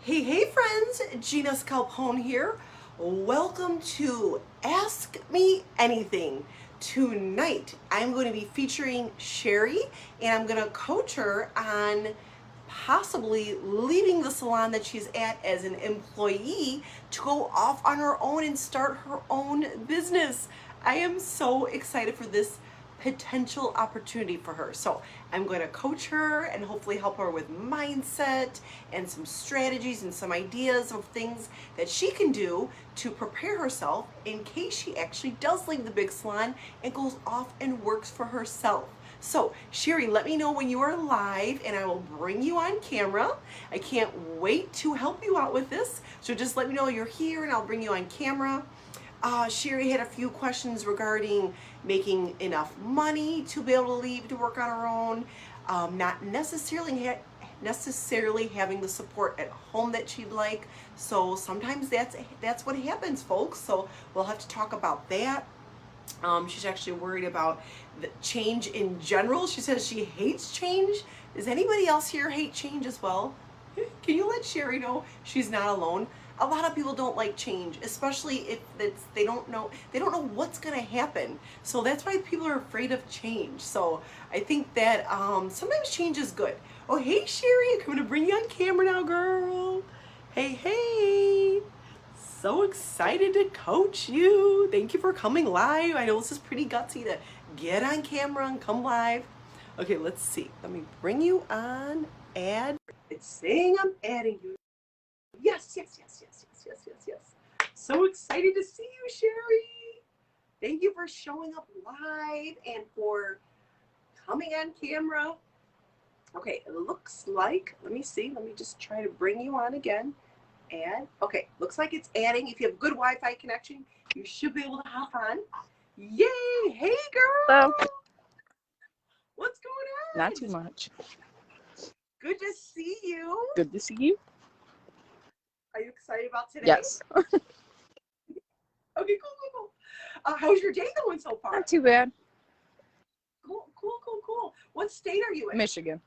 Hey friends, Gina Scalpone here. Welcome to Ask Me Anything. Tonight I'm going to be featuring Shari and I'm going to coach her on possibly leaving the salon that she's at as an employee to go off on her own and start her own business. I am so excited for this potential opportunity for her. So I'm going to coach her and hopefully help her with mindset and some strategies and some ideas of things that she can do to prepare herself in case she actually does leave the big salon and goes off and works for herself. So, Shari, let me know when you are live and I will bring you on camera. I can't wait to help you out with this. So just let me know you're here and I'll bring you on camera. Shari had a few questions regarding making enough money to be able to leave to work on her own, not necessarily having the support at home that she'd like. So sometimes that's what happens, folks. So we'll have to talk about that. She's actually worried about the change in general. She says she hates change. Does anybody else here hate change as well? Can you let Shari know she's not alone? A lot of people don't like change, especially if they don't know what's going to happen. So that's why people are afraid of change. So I think that sometimes change is good. Oh, hey Shari, I'm going to bring you on camera now, girl. Hey. So excited to coach you. Thank you for coming live. I know this is pretty gutsy to get on camera and come live. Okay, let's see. Let me bring you on. Add. It's saying I'm adding you. Yes. So excited to see you, Shari. Thank you for showing up live and for coming on camera. Okay, it looks like, let me see. Let me just try to bring you on again. Add. Okay, looks like it's adding. If you have good Wi-Fi connection, you should be able to hop on. Yay! Hey, girl! Hello. What's going on? Not too much. Good to see you. Good to see you. Are you excited about today? Yes. Okay, cool. How's your day going so far? Not too bad. Cool. What state are you in? Michigan.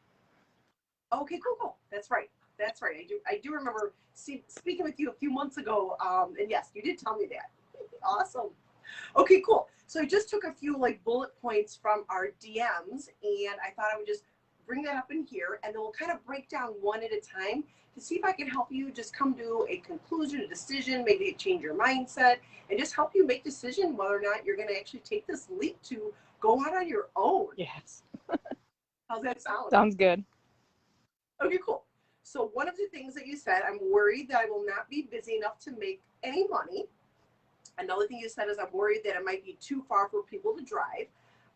Okay, cool. That's right. I do remember speaking with you a few months ago, and yes, you did tell me that. Awesome. Okay, cool. So I just took a few bullet points from our DMs, and I thought I would just bring that up in here, and then we'll kind of break down one at a time to see if I can help you just come to a conclusion, a decision, maybe change your mindset, and just help you make decision whether or not you're going to actually take this leap to go out on your own. Yes. How's that sound? Sounds good. Okay, cool. So one of the things that you said, I'm worried that I will not be busy enough to make any money. Another thing you said is I'm worried that it might be too far for people to drive.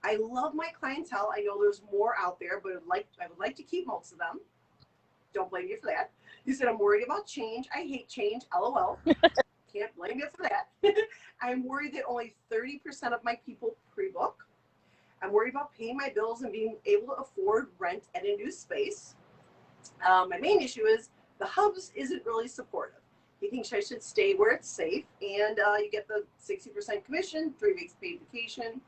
I love my clientele. I know there's more out there, but I would like to keep most of them. Don't blame you for that. You said I'm worried about change. I hate change. LOL. Can't blame you for that. I'm worried that only 30% of my people pre-book. I'm worried about paying my bills and being able to afford rent at a new space. My main issue is the hubs isn't really supportive. He thinks I should stay where it's safe, and you get the 60% commission, 3 weeks paid vacation.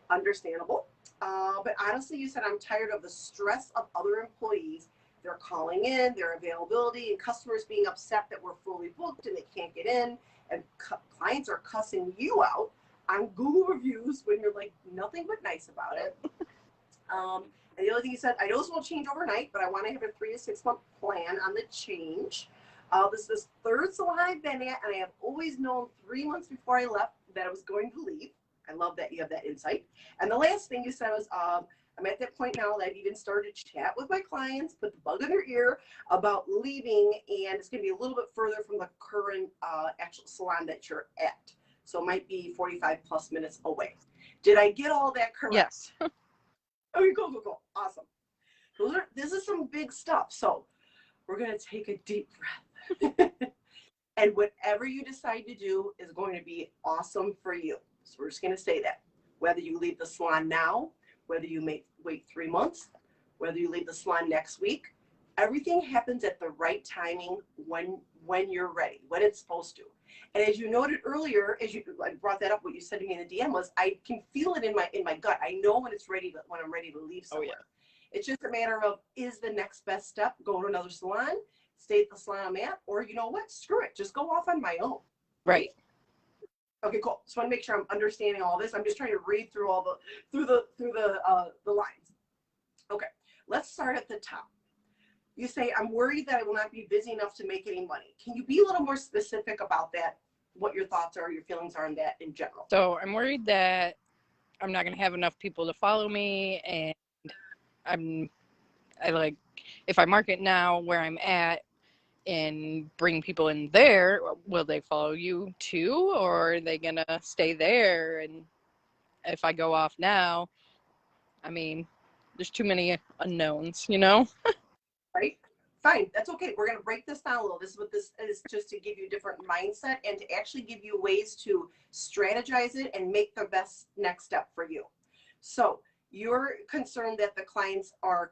Understandable. But honestly, you said I'm tired of the stress of other employees. They're calling in, their availability, and customers being upset that we're fully booked and they can't get in, and clients are cussing you out on Google reviews when you're nothing but nice about it. And the other thing you said, I know this won't change overnight, but I want to have a 3 to 6 month plan on the change. This is the third salon I've been at, and I have always known 3 months before I left that I was going to leave. I love that you have that insight. And the last thing you said was, I'm at that point now that I've even started to chat with my clients, put the bug in their ear about leaving, and it's going to be a little bit further from the current actual salon that you're at. So it might be 45 plus minutes away. Did I get all that correct? Yes. Okay, cool. Awesome. This is some big stuff. So we're going to take a deep breath. And whatever you decide to do is going to be awesome for you. So we're just going to say that. Whether you leave the salon now, whether you wait 3 months, whether you leave the salon next week, everything happens at the right timing when you're ready, when it's supposed to. And as you noted earlier, I brought that up, what you said to me in the DM was, I can feel it in my gut. I know when I'm ready to leave somewhere. Oh, yeah. It's just a matter of, is the next best step going to another salon? stay at the salon I'm at, or you know what, screw it, just go off on my own. Right. Okay, cool. Just want to make sure I'm understanding all this. I'm just trying to read through all the lines. Okay, let's start at the top. You say, I'm worried that I will not be busy enough to make any money. Can you be a little more specific about that? What your thoughts are, your feelings are on that in general? So I'm worried that I'm not going to have enough people to follow me, and I like, if I market now where I'm at and bring people in there, will they follow you too, or are they gonna stay there? And if I go off now, I mean, there's too many unknowns, you know? Right? Fine, that's okay. We're gonna break this down a little. This is what this is, just to give you a different mindset and to actually give you ways to strategize it and make the best next step for you. So you're concerned that the clients are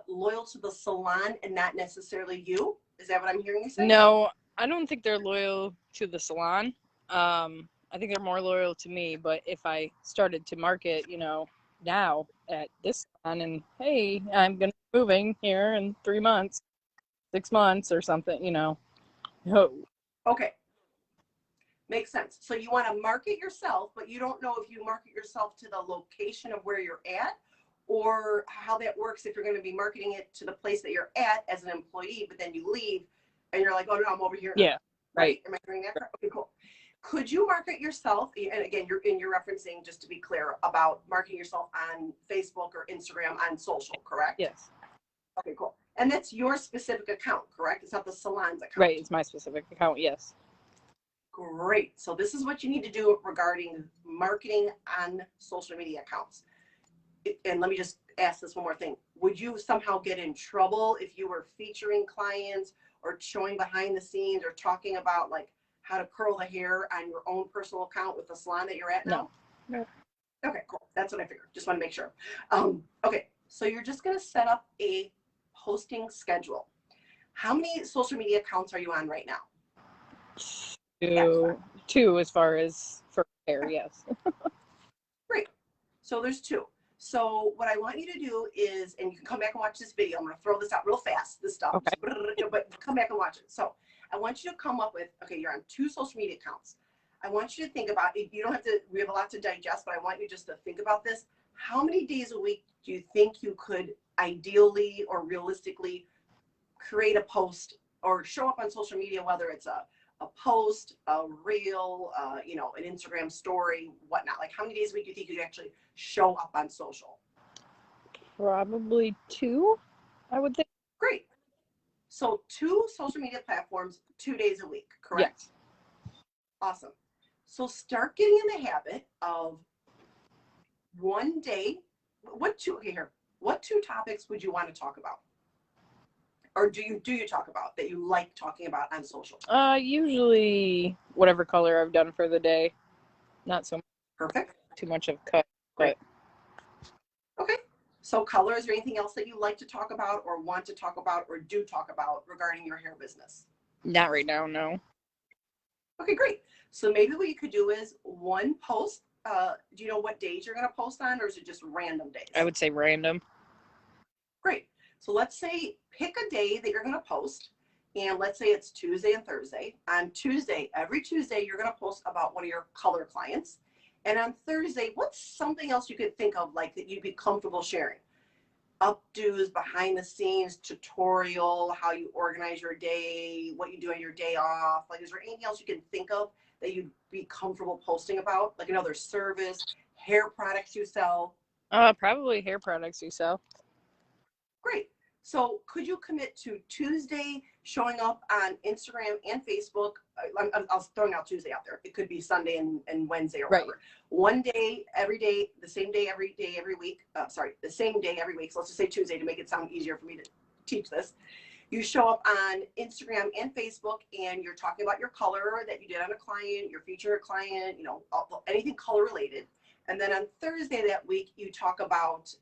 loyal to the salon and not necessarily you. Is that what I'm hearing you say? No, I don't think they're loyal to the salon. I think they're more loyal to me, but if I started to market, you know, now at this salon and, hey, I'm going to be moving here in 3 months, 6 months or something, you know. Okay. Makes sense. So you want to market yourself, but you don't know if you market yourself to the location of where you're at, or how that works if you're going to be marketing it to the place that you're at as an employee, but then you leave and you're like, oh no, I'm over here now. Yeah. Right. Am I hearing that correct? Okay, cool. Could you market yourself? And again, you're referencing, just to be clear, about marketing yourself on Facebook or Instagram, on social, correct? Yes. Okay, cool. And that's your specific account, correct? It's not the salon's account. Right. It's my specific account. Yes. Great. So this is what you need to do regarding marketing on social media accounts. And let me just ask this one more thing. Would you somehow get in trouble if you were featuring clients or showing behind the scenes or talking about like how to curl the hair on your own personal account with the salon that you're at now? No. Okay, cool. That's what I figured. Just want to make sure. Okay, so you're just going to set up a posting schedule. How many social media accounts are you on right now? Two as far as for hair, yes. Great. So there's two. So what I want you to do is, and you can come back and watch this video. I'm going to throw this out real fast, this stuff. Okay. But come back and watch it. So I want you to come up with, okay, you're on 2 social media accounts. I want you to think about, you don't have to, we have a lot to digest, but I want you just to think about this. How many days a week do you think you could ideally or realistically create a post or show up on social media, whether it's a post, a reel, you know, an Instagram story, whatnot? Like, how many days a week do you think you could actually show up on social? Probably 2, I would think. Great. So 2 social media platforms, 2 days a week, correct? Yes. Awesome. So start getting in the habit of one day. What 2 topics would you want to talk about? Or do you talk about that you like talking about on social? Usually whatever color I've done for the day. Not so Perfect. too much of cut. Great. Okay. So color, is there anything else that you like to talk about or want to talk about or do talk about regarding your hair business? Not right now, no. Okay, great. So maybe what you could do is one post. Do you know what days you're going to post on, or is it just random days? I would say random. Great. So let's say pick a day that you're going to post, and let's say it's Tuesday and Thursday. On Tuesday, every Tuesday, you're going to post about one of your color clients. And on Thursday, what's something else you could think of, like, that you'd be comfortable sharing? Updos, behind the scenes, tutorial, how you organize your day, what you do on your day off. Like, is there anything else you can think of that you'd be comfortable posting about? Like another service, hair products you sell? Probably hair products you sell. Great. So could you commit to Tuesday showing up on Instagram and Facebook? I was throwing out Tuesday out there. It could be Sunday and Wednesday or whatever. Right. One day, every day, the same day, every week. The same day every week. So let's just say Tuesday to make it sound easier for me to teach this. You show up on Instagram and Facebook, and you're talking about your color that you did on a client, your featured client, you know, anything color related. And then on Thursday that week, you talk about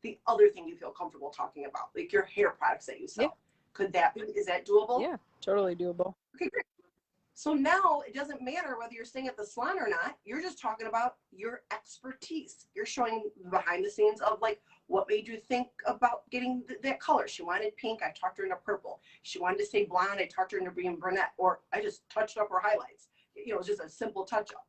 the other thing you feel comfortable talking about, like your hair products that you sell. Yeah. Is that doable? Yeah, totally doable. Okay, great. So now it doesn't matter whether you're staying at the salon or not. You're just talking about your expertise. You're showing behind the scenes of like what made you think about getting that color. She wanted pink. I talked her into purple. She wanted to stay blonde. I talked her into being brunette. Or I just touched up her highlights. You know, it's just a simple touch up.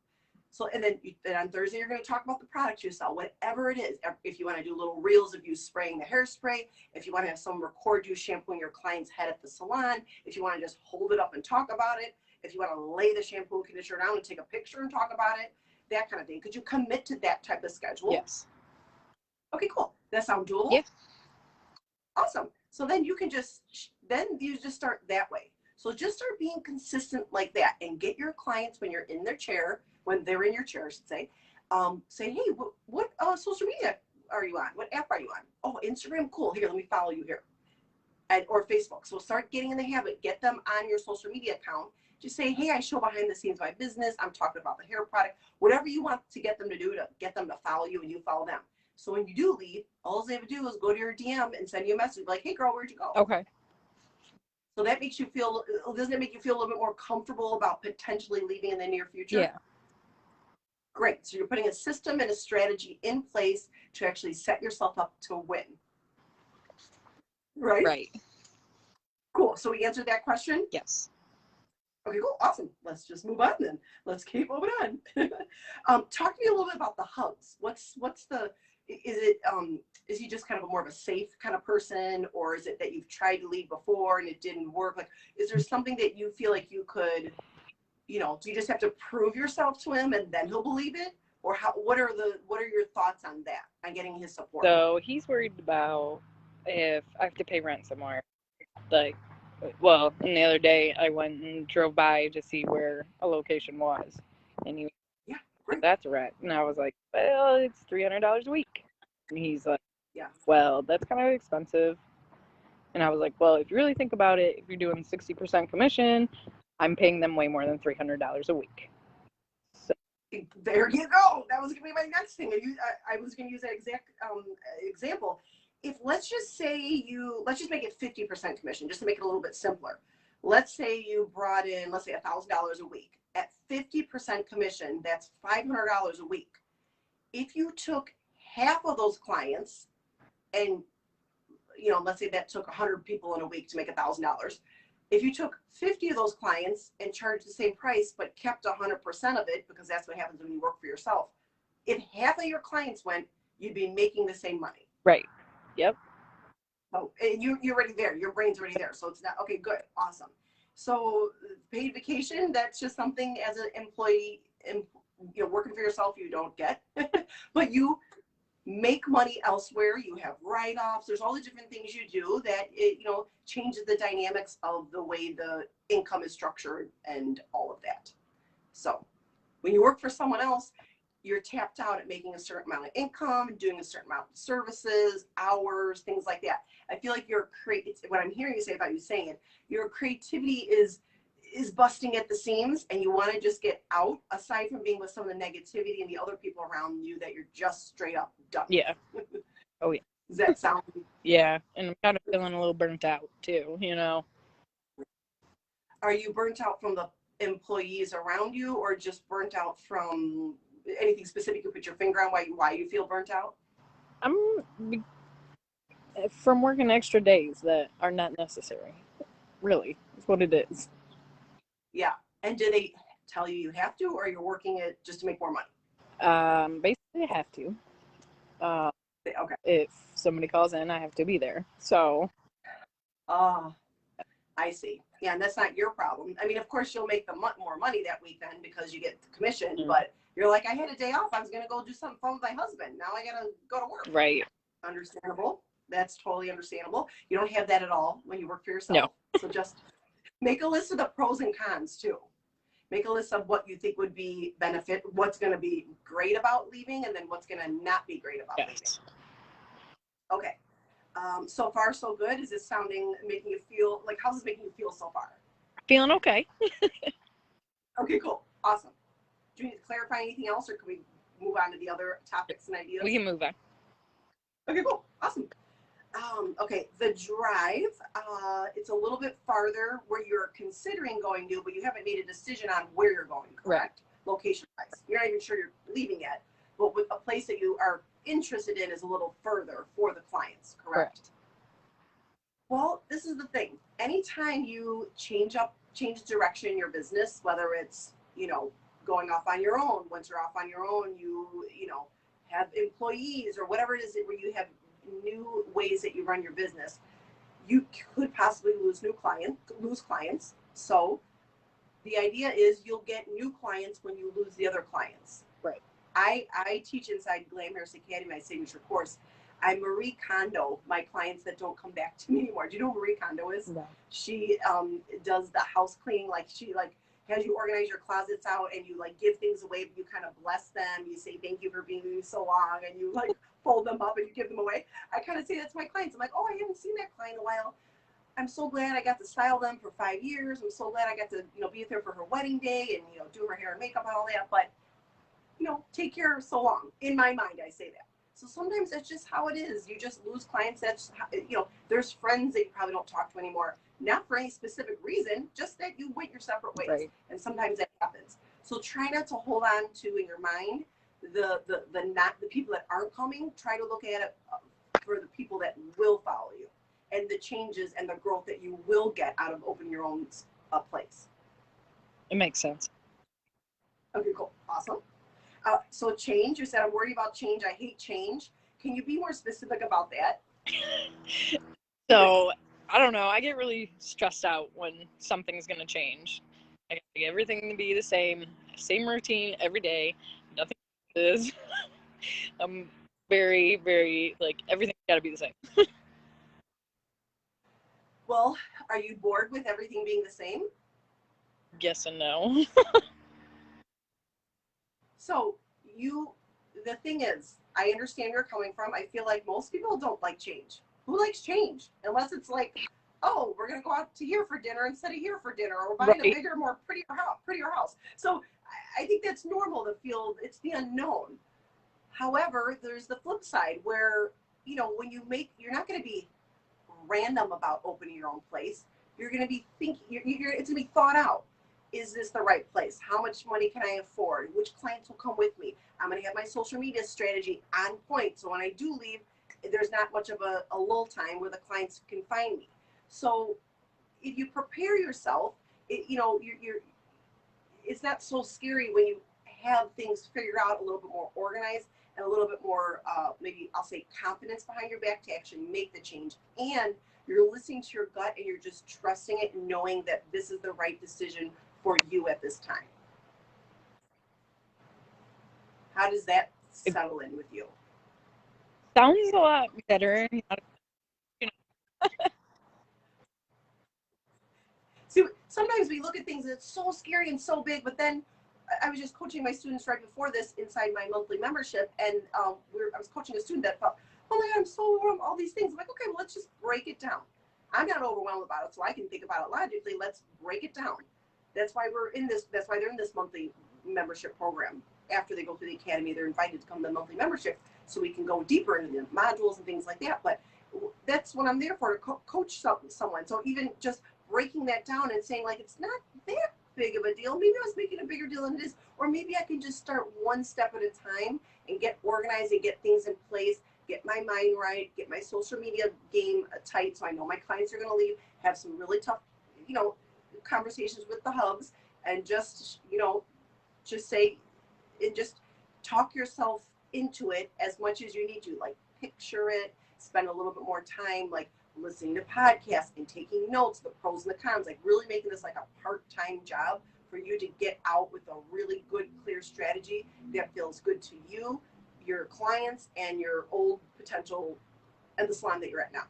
So, and then on Thursday, you're going to talk about the products you sell, whatever it is. If you want to do little reels of you spraying the hairspray, if you want to have someone record you shampooing your client's head at the salon, if you want to just hold it up and talk about it, if you want to lay the shampoo and conditioner down and take a picture and talk about it, that kind of thing. Could you commit to that type of schedule? Yes. Okay, cool. That sound doable? Yeah. Awesome. So then you just start that way. So just start being consistent like that and get your clients when you're in their chair, when they're in your chair, I should say, say, hey, what social media are you on? What app are you on? Oh, Instagram, cool. Here, let me follow you here. Or Facebook. So start getting in the habit. Get them on your social media account. Just say, hey, I show behind the scenes my business. I'm talking about the hair product. Whatever you want to get them to do to get them to follow you and you follow them. So when you do leave, all they have to do is go to your DM and send you a message like, hey, girl, where'd you go? Okay. So that makes you feel, doesn't it make you feel a little bit more comfortable about potentially leaving in the near future? Yeah. Great. So you're putting a system and a strategy in place to actually set yourself up to win. Right? Right. Cool. So we answered that question? Yes. Okay, cool. Awesome. Let's just move on then. Let's keep moving on. Talk to me a little bit about the hugs. Is he just kind of more of a safe kind of person, or is it that you've tried to lead before and it didn't work? Like, is there something that you feel like you could, do you just have to prove yourself to him and then he'll believe it? Or what are your thoughts on that, on getting his support? So he's worried about if I have to pay rent somewhere. Like, well, and the other day I went and drove by to see where a location was, and he was like, that's a rent. And I was like, well, it's $300 a week. And he's like, yeah, well, that's kind of expensive. And I was like, well, if you really think about it, if you're doing 60% commission, I'm paying them way more than $300 a week. So there you go. That was going to be my next thing. I was going to use that exact example. If let's just make it 50% commission, just to make it a little bit simpler. Let's say you brought in, let's say $1,000 a week. At 50% commission, that's $500 a week. If you took half of those clients and, let's say that took 100 people in a week to make $1,000. If you took 50 of those clients and charged the same price, but kept 100% of it, because that's what happens when you work for yourself. If half of your clients went, you'd be making the same money. Right. Yep. Oh, and you're already there. Your brain's already there. So it's not, okay, good. Awesome. So paid vacation, that's just something as an employee, working for yourself, you don't get, but you make money elsewhere. You have write-offs. There's all the different things you do that it, changes the dynamics of the way the income is structured and all of that. So when you work for someone else, you're tapped out at making a certain amount of income, doing a certain amount of services, hours, things like that. I feel like what I'm hearing you say about you saying it, your creativity is busting at the seams, and you want to just get out, aside from being with some of the negativity and the other people around you that you're just straight up done. Yeah. Oh, yeah. Does that sound? Yeah. And I'm kind of feeling a little burnt out too, Are you burnt out from the employees around you, or just burnt out from anything specific you put your finger on why you feel burnt out? I'm from working extra days that are not necessary. Really, that's what it is. Yeah. And do they tell you have to, or you're working it just to make more money? Basically I have to. Okay. If somebody calls in, I have to be there. So. I see. Yeah, and that's not your problem. I mean, of course, you'll make more money that weekend because you get the commission, but you're like, I had a day off. I was going to go do something fun with my husband. Now I got to go to work. Right. Understandable. That's totally understandable. You don't have that at all when you work for yourself. No. So just make a list of the pros and cons too. Make a list of what you think would be benefit, what's going to be great about leaving, and then what's going to not be great about leaving. Okay. So far, so good. Is this making you feel like, how's this making you feel so far? Feeling okay. Okay, cool. Awesome. Do you need to clarify anything else, or can we move on to the other topics and ideas? We can move on. Okay, cool. Awesome. Okay, the drive, it's a little bit farther where you're considering going new, but you haven't made a decision on where you're going, correct? Right. Location-wise. You're not even sure you're leaving yet, but with a place that you are interested in is a little further for the clients, correct? Well, this is the thing. Anytime you change direction in your business, whether it's, going off on your own, once you're off on your own, have employees or whatever it is where you have new ways that you run your business, you could possibly lose clients. So the idea is you'll get new clients when you lose the other clients. Right. I teach inside Glamhairus Academy, my signature course. I Marie Kondo my clients that don't come back to me anymore. Do you know who Marie Kondo is? No. She does the house cleaning, she has you organize your closets out and you give things away, but you kind of bless them. You say thank you for being with me so long, and you fold them up and you give them away. I kind of say that to my clients. I'm like, oh, I haven't seen that client in a while. I'm so glad I got to style them for 5 years. I'm so glad I got to be with her for her wedding day and do her hair and makeup and all that. But take care so long. In my mind, I say that. So sometimes that's just how it is. You just lose clients. That's how, there's friends that you probably don't talk to anymore. Not for any specific reason, just that you went your separate ways. Right. And sometimes that happens. So try not to hold on to in your mind the people that aren't coming. Try to look at it for the people that will follow you and the changes and the growth that you will get out of opening your own place. It makes sense. Okay, cool. Awesome. So change, you said I'm worried about change. I hate change. Can you be more specific about that? So, I don't know. I get really stressed out when something's going to change. I get everything to be the same routine every day. Nothing is. I'm very, very, everything's got to be the same. Well, are you bored with everything being the same? Yes and no. So the thing is, I understand where you're coming from. I feel like most people don't like change. Who likes change? Unless it's oh, we're going to go out to here for dinner instead of here for dinner, or we're buying a bigger, more prettier house. So I think that's normal to feel it's the unknown. However, there's the flip side where, when you're not going to be random about opening your own place. You're going to be thinking, it's going to be thought out. Is this the right place? How much money can I afford? Which clients will come with me? I'm going to have my social media strategy on point. So when I do leave, there's not much of a lull time where the clients can find me. So if you prepare yourself, it's not so scary when you have things figured out, a little bit more organized and a little bit more, maybe I'll say confidence behind your back to actually make the change. And you're listening to your gut and you're just trusting it and knowing that this is the right decision for you at this time. How does that settle in with you? Sounds a lot better. See, sometimes we look at things that's so scary and so big, but then I was just coaching my students right before this inside my monthly membership, and I was coaching a student that felt, oh my God, I'm so overwhelmed, all these things. I'm like, okay, well, let's just break it down. I'm not overwhelmed about it, so I can think about it logically. Let's break it down. That's why they're in this monthly membership program. After they go through the academy, they're invited to come to the monthly membership so we can go deeper into the modules and things like that. But that's what I'm there for, to coach someone. So even just breaking that down and saying, it's not that big of a deal. Maybe I was making a bigger deal than it is. Or maybe I can just start one step at a time and get organized and get things in place, get my mind right, get my social media game tight so I know my clients are going to leave, have some really tough, conversations with the hubs, and just say, and just talk yourself into it as much as you need to. Picture it, spend a little bit more time listening to podcasts and taking notes, the pros and the cons, really making this a part-time job for you to get out with a really good, clear strategy that feels good to you, your clients, and your old potential and the salon that you're at now.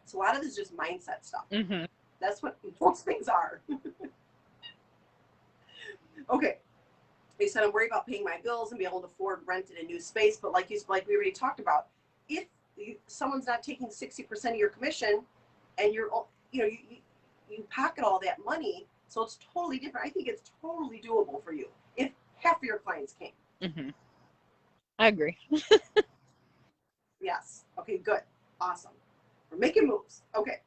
So a lot of this is just mindset stuff. Mm-hmm. That's what most things are. Okay. You said I'm worried about paying my bills and be able to afford rent in a new space, but like we already talked about, if someone's not taking 60% of your commission and you pocket all that money, so it's totally different. I think it's totally doable for you if half of your clients came. Mm-hmm. I agree. Yes. Okay, good. Awesome. We're making moves. Okay.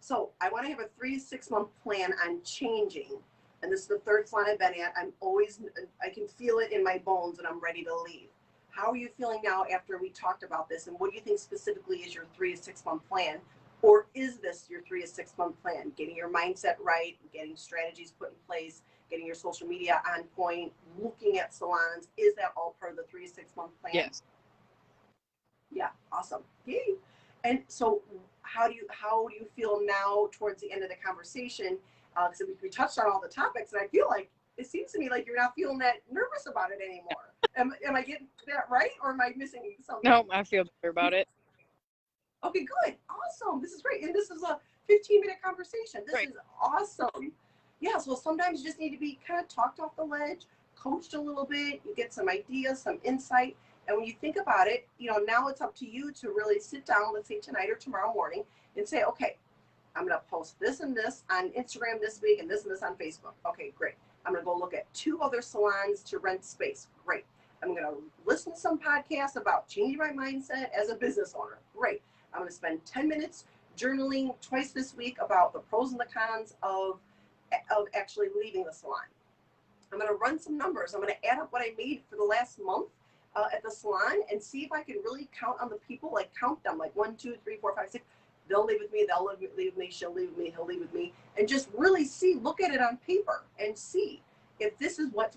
So I want to have a 3 to 6 month plan on changing. And this is the third salon I've been at. I can feel it in my bones and I'm ready to leave. How are you feeling now after we talked about this? And what do you think specifically is your 3 to 6 month plan? Or is this your 3 to 6 month plan? Getting your mindset right, getting strategies put in place, getting your social media on point, looking at salons. Is that all part of the 3 to 6 month plan? Yes. Yeah, awesome. Yay. And so how do you feel now towards the end of the conversation? So we touched on all the topics, and I feel like it seems to me like you're not feeling that nervous about it anymore. Am I getting that right, or am I missing something? No, I feel better about it. Okay, good. Awesome. This is great. And this is a 15-minute conversation. This is awesome. Yeah, so sometimes you just need to be kind of talked off the ledge, coached a little bit, you get some ideas, some insight. And when you think about it, now it's up to you to really sit down, let's say tonight or tomorrow morning, and say, okay, I'm going to post this and this on Instagram this week and this on Facebook. Okay, great. I'm going to go look at 2 other salons to rent space. Great. I'm going to listen to some podcasts about changing my mindset as a business owner. Great. I'm going to spend 10 minutes journaling twice this week about the pros and the cons of actually leaving the salon. I'm going to run some numbers. I'm going to add up what I made for the last month at the salon and see if I can really count on the people, like count them, like 1, 2, 3, 4, 5, 6. They'll leave with me, they'll leave with me, she'll leave with me, he'll leave with me, and just really look at it on paper and see if this is what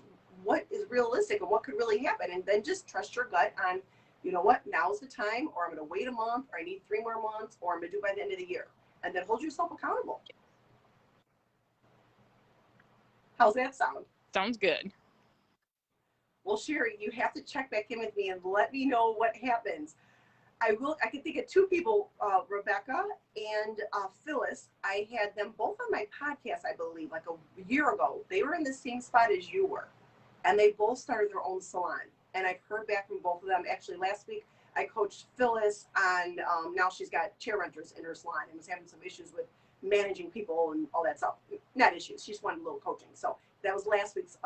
is realistic and what could really happen. And then just trust your gut on, you know what, now's the time, or I'm going to wait a month, or I need 3 more months, or I'm going to do by the end of the year. And then hold yourself accountable. How's that sound? Sounds good. Well, Shari, you have to check back in with me and let me know what happens. I can think of 2 people, Rebecca and Phyllis. I had them both on my podcast, I believe, like a year ago. They were in the same spot as you were, and they both started their own salon. And I've heard back from both of them. Actually, last week I coached Phyllis on, now she's got chair renters in her salon and was having some issues with managing people and all that stuff. Not issues, she just wanted a little coaching. So that was last week's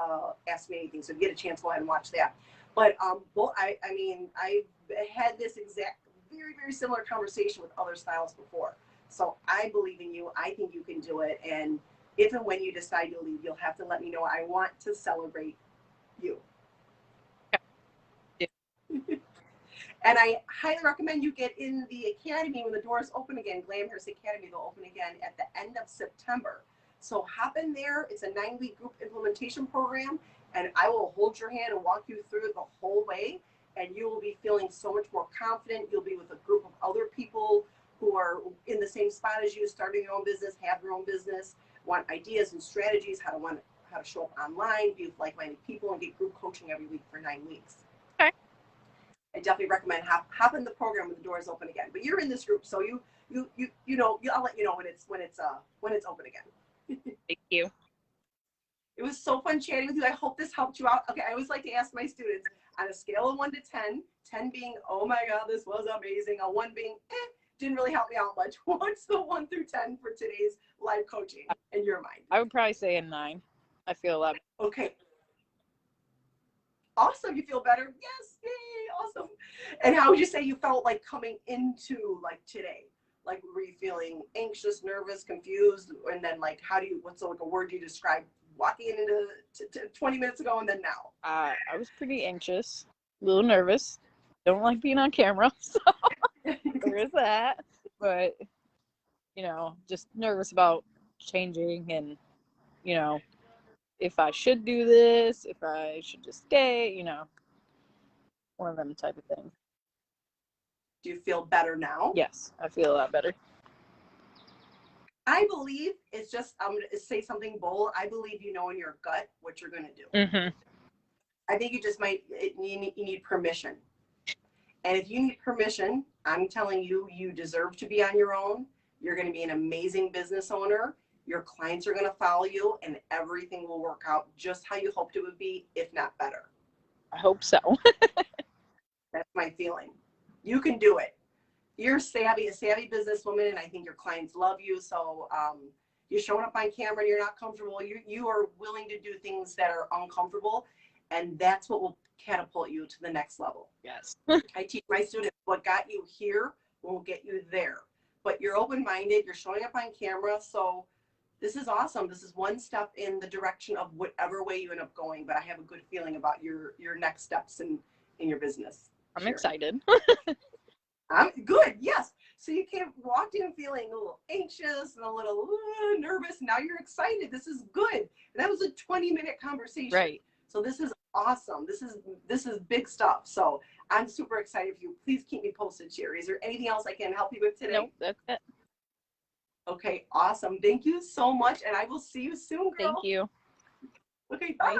Ask Me Anything. So if you get a chance, go ahead and watch that. But I had this exact, very, very similar conversation with other stylists before. So I believe in you. I think you can do it. And if and when you decide to leave, you'll have to let me know. I want to celebrate you. Yeah. And I highly recommend you get in the academy when the doors open again. Glamhairus Academy will open again at the end of September. So hop in there. It's a 9-week group implementation program, and I will hold your hand and walk you through it the whole way. And you will be feeling so much more confident. You'll be with a group of other people who are in the same spot as you, starting your own business, have your own business, want ideas and strategies, how to show up online, be with like-minded people, and get group coaching every week for 9 weeks. Okay. I definitely recommend hop in the program when the doors open again. But you're in this group, so I'll let you know when it's open again. Thank you. It was so fun chatting with you. I hope this helped you out. Okay, I always like to ask my students on a scale of 1 to 10, 10 being, oh my God, this was amazing, a 1 being, didn't really help me out much. What's the 1 through 10 for today's live coaching in your mind? I would probably say a 9. I feel a lot better. Okay. Awesome. You feel better? Yes. Yay. Awesome. And how would you say you felt like coming into like today? Like, were you feeling anxious, nervous, confused? And then like, what's like a word you describe walking into 20 minutes ago and then now? I was pretty anxious, a little nervous. Don't like being on camera, so there is that. But, just nervous about changing and, if I should do this, if I should just stay, one of them type of things. Do you feel better now? Yes, I feel a lot better. I believe it's just, I'm going to say something bold. I believe you know in your gut what you're going to do. Mm-hmm. I think you just you need permission. And if you need permission, I'm telling you, you deserve to be on your own. You're going to be an amazing business owner. Your clients are going to follow you, and everything will work out just how you hoped it would be, if not better. I hope so. That's my feeling. You can do it. You're a savvy businesswoman, and I think your clients love you. So you're showing up on camera and you're not comfortable. You are willing to do things that are uncomfortable, and that's what will catapult you to the next level. Yes. I teach my students, what got you here won't get you there. But you're open-minded, you're showing up on camera, so this is awesome. This is one step in the direction of whatever way you end up going, but I have a good feeling about your next steps in your business. I'm excited. I'm good, yes. So you came walked in feeling a little anxious and a little nervous. Now you're excited. This is good. And that was a 20-minute conversation. Right. So this is awesome. This is big stuff. So I'm super excited for you. Please keep me posted, Shari. Is there anything else I can help you with today? Nope, that's it. Okay, awesome. Thank you so much, and I will see you soon, girl. Thank you. Okay, bye.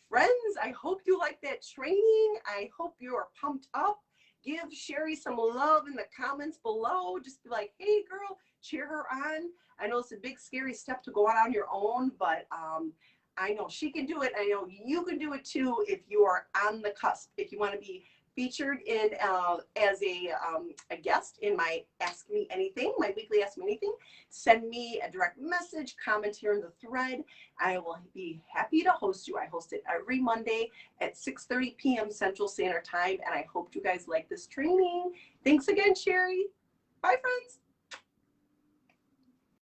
Friends, I hope you like that training. I hope you are pumped up. Give Shari some love in the comments below. Just be like, hey, girl, cheer her on. I know it's a big, scary step to go out on your own, but I know she can do it. I know you can do it too if you are on the cusp. If you want to be featured in as a guest in my Ask Me Anything, my weekly Ask Me Anything, send me a direct message, comment here in the thread. I will be happy to host you. I host it every Monday at 6:30 p.m. Central Standard Time, and I hope you guys like this training. Thanks again, Shari. Bye, friends.